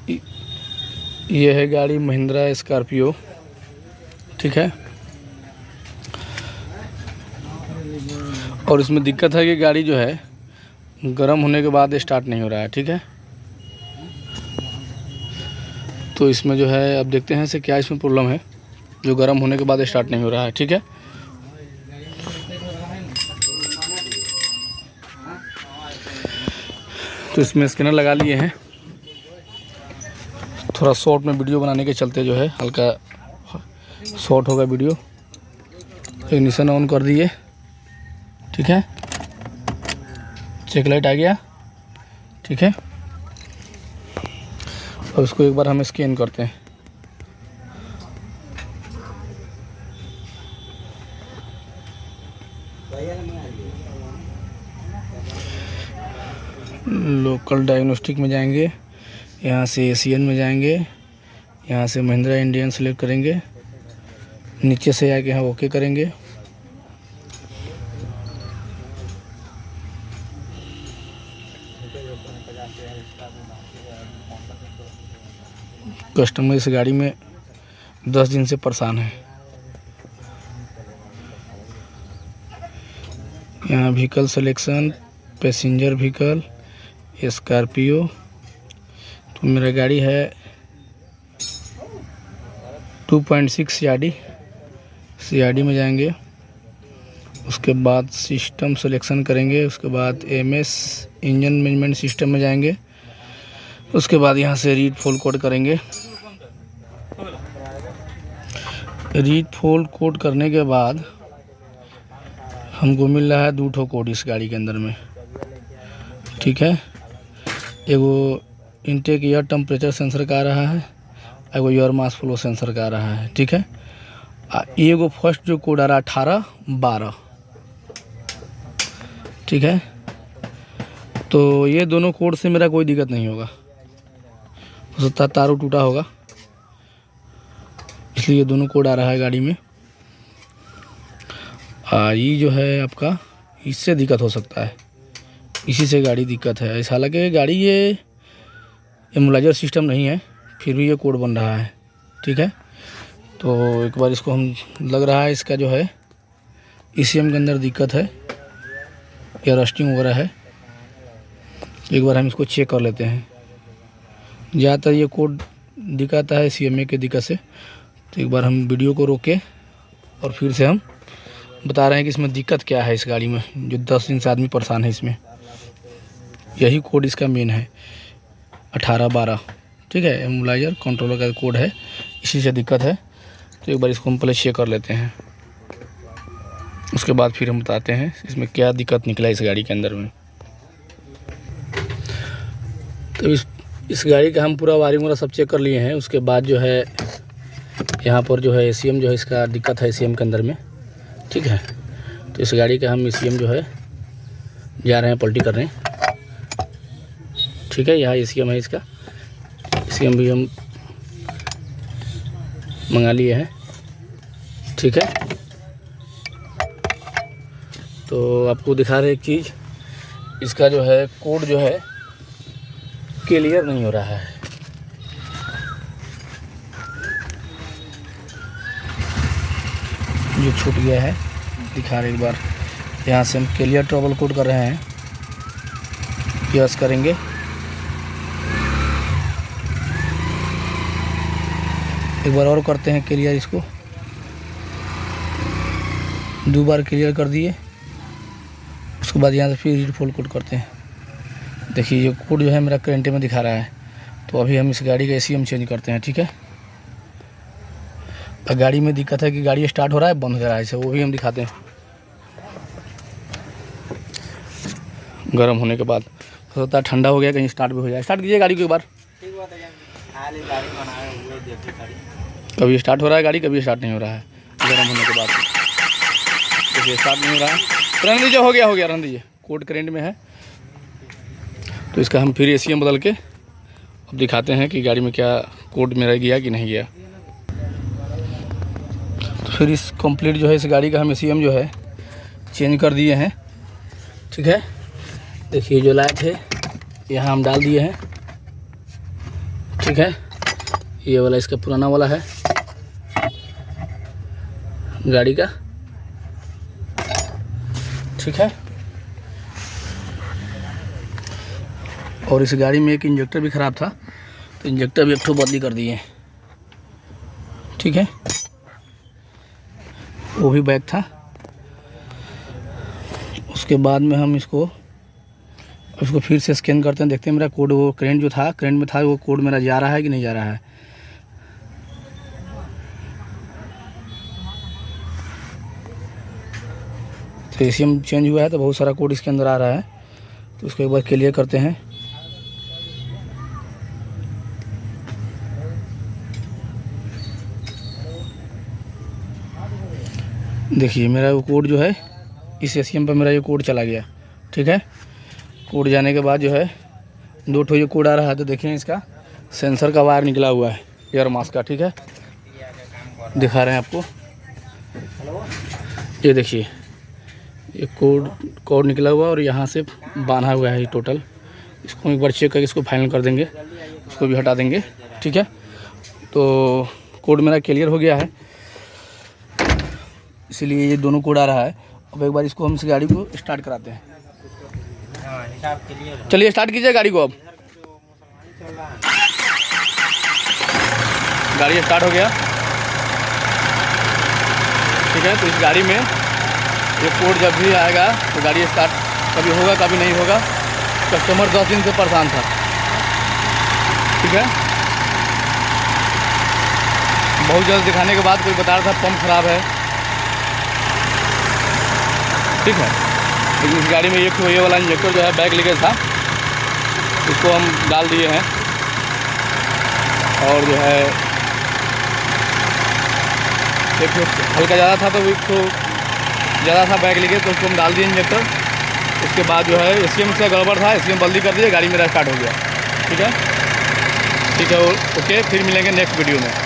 ये है गाड़ी महिंद्रा स्कॉर्पियो, ठीक है। और इसमें दिक्कत है कि गाड़ी जो है गर्म होने के बाद स्टार्ट नहीं हो रहा है, ठीक है। तो इसमें जो है अब देखते हैं इसे क्या इसमें प्रॉब्लम है जो गर्म होने के बाद स्टार्ट नहीं हो रहा है, ठीक है। तो इसमें स्कैनर लगा लिए हैं। थोड़ा शॉर्ट में वीडियो बनाने के चलते जो है हल्का शॉर्ट होगा वीडियो। इग्निशन ऑन कर दिए, ठीक है। चेक लाइट आ गया, ठीक है। और इसको एक बार हम स्कैन करते हैं। लोकल डायग्नोस्टिक में जाएंगे, यहाँ से एशियन में जाएंगे, यहाँ से महिंद्रा इंडियन सेलेक्ट करेंगे, नीचे से आके यहाँ ओके करेंगे। कस्टमर इस गाड़ी में 10 दिन से परेशान है। यहाँ vehicle selection, passenger vehicle, Scorpio. तो मेरा गाड़ी है 2.6 CRD में जाएंगे। उसके बाद सिस्टम सिलेक्शन करेंगे, उसके बाद MS इंजन मैनेजमेंट सिस्टम में जाएंगे। उसके बाद यहाँ से रीड फोल्ड कोड करेंगे। रीड फोल्ड कोड करने के बाद हमको मिल रहा है 2 ठो कोड इस गाड़ी के अंदर में, ठीक है। एगो इनटेक एयर टेम्परेचर सेंसर का आ रहा है, एगो एयर मास फ्लो सेंसर का आ रहा है, ठीक है। एगो फर्स्ट जो कोड आ रहा है 1812, ठीक है। तो ये दोनों कोड से मेरा कोई दिक्कत नहीं होगा। हो सकता है तारों टूटा होगा, इसलिए ये दोनों कोड आ रहा है गाड़ी में। ये जो है आपका, इससे दिक्कत हो सकता है, इसी से गाड़ी दिक्कत है। ऐसा हालांकि गाड़ी ये इम्बलाइजर सिस्टम नहीं है, फिर भी ये कोड बन रहा है, ठीक है। तो एक बार इसको हम, लग रहा है इसका जो है ECM के अंदर दिक्कत है या रस्टिंग वगैरह है। एक बार हम इसको चेक कर लेते हैं। ज़्यादातर ये कोड दिखाता है CMA के दिक्कत से। तो एक बार हम वीडियो को रोके और फिर से हम बता रहे हैं कि इसमें दिक्कत क्या है इस गाड़ी में, जो 10 दिन से आदमी परेशान है इसमें। यही कोड इसका मेन है 1812, ठीक है। इम्बलाइजर कंट्रोलर का कोड है, इसी से दिक्कत है। तो एक बार इसको हम पहले चेक कर लेते हैं, उसके बाद फिर हम बताते हैं इसमें क्या दिक्कत निकला इस गाड़ी के अंदर में। तो इस गाड़ी का हम पूरा वायरिंग वगैरह सब चेक कर लिए हैं। उसके बाद जो है यहाँ पर जो है ECM जो है इसका दिक्कत है ECM के अंदर में, ठीक है। तो इस गाड़ी का हम ECM जो है जा रहे हैं पलटी करने, ठीक है। यहाँ ECM है इसका, ECM भी हम मंगा लिए हैं, ठीक है। तो आपको दिखा रहे एक चीज़, इसका जो है कोड जो है क्लियर नहीं हो रहा है। जो छूट गया है दिखा रहे एक बार। यहाँ से हम क्लियर ट्रबल कोड कर रहे हैं, यस करेंगे। एक बार और करते हैं क्लियर, इसको 2 बार क्लियर कर दिए। उसके बाद यहाँ से फिर रीड फोल्ड कोड करते हैं। देखिए ये कोड जो है मेरा करेंट में दिखा रहा है। तो अभी हम इस गाड़ी का ECM चेंज करते हैं, ठीक है। गाड़ी में दिक्कत है कि गाड़ी स्टार्ट हो रहा है, बंद हो रहा है, इसे वो भी हम दिखाते हैं। गर्म होने के बाद हो सकता है ठंडा हो गया, कहीं स्टार्ट भी हो जाए। स्टार्ट कीजिए गाड़ी को एक बार। कभी स्टार्ट हो रहा है गाड़ी, कभी स्टार्ट नहीं हो रहा है गर्म होने के बाद। देखिए स्टार्ट नहीं हो रहा है, रहने दीजिए, हो गया रहने दीजिए। कोड करेंट में है, तो इसका हम फिर ECM बदल के अब दिखाते हैं कि गाड़ी में क्या कोड मेरा गया कि नहीं गया। तो फिर इस कंप्लीट जो है इस गाड़ी का हम ECM जो है चेंज कर दिए हैं, ठीक है। देखिए जो लाइट है यहाँ हम डाल दिए हैं, ठीक है। ये वाला इसका पुराना वाला है गाड़ी का, ठीक है। और इस गाड़ी में एक इंजेक्टर भी ख़राब था, तो इंजेक्टर भी एक ठो बदली कर दिए, ठीक है। वो भी बैग था। उसके बाद में हम इसको फिर से स्कैन करते हैं, देखते हैं मेरा कोड, वो करंट जो था, करंट में था, वो कोड मेरा जा रहा है कि नहीं जा रहा है। तो एसीएम चेंज हुआ है तो बहुत सारा कोड इसके अंदर आ रहा है, तो उसको एक बार क्लियर करते हैं। देखिए मेरा वो कोड जो है इस एसीएम पर मेरा ये कोड चला गया, ठीक है। कोड जाने के बाद जो है 2 ठो ये कोड आ रहा है, तो देखिए इसका सेंसर का वायर निकला हुआ है एयर मास्क का, ठीक है। दिखा रहे हैं आपको, ये देखिए ये कोड निकला हुआ और यहाँ से बांधा हुआ है ये टोटल। इसको एक बार चेक करके इसको फाइनल कर देंगे, उसको भी हटा देंगे, ठीक है। तो कोड मेरा क्लियर हो गया है, इसीलिए ये दोनों कोड आ रहा है। अब एक बार इसको हम इस गाड़ी को स्टार्ट कराते हैं। चलिए स्टार्ट कीजिए गाड़ी को। अब गाड़ी स्टार्ट हो गया, ठीक है। तो इस गाड़ी में ये कोड जब भी आएगा तो गाड़ी स्टार्ट कभी होगा कभी नहीं होगा। कस्टमर 10 दिन से परेशान था, ठीक है। बहुत जल्द दिखाने के बाद कोई बता रहा था पंप खराब है, ठीक है। लेकिन इस गाड़ी में ये वाला इंजेक्टर जो है बैक लीकेज था, इसको हम डाल दिए हैं। और जो है एक हल्का ज़्यादा था, तो इसको ज़्यादा था बैक लीकेज, तो उसको हम डाल दिए इंजेक्टर। उसके बाद जो है एसीएम से गड़बड़ था, एसीएम बदली कर दिए, गाड़ी मेरा स्टार्ट हो गया, ठीक है। ठीक है, ओके, फिर मिलेंगे नेक्स्ट वीडियो में।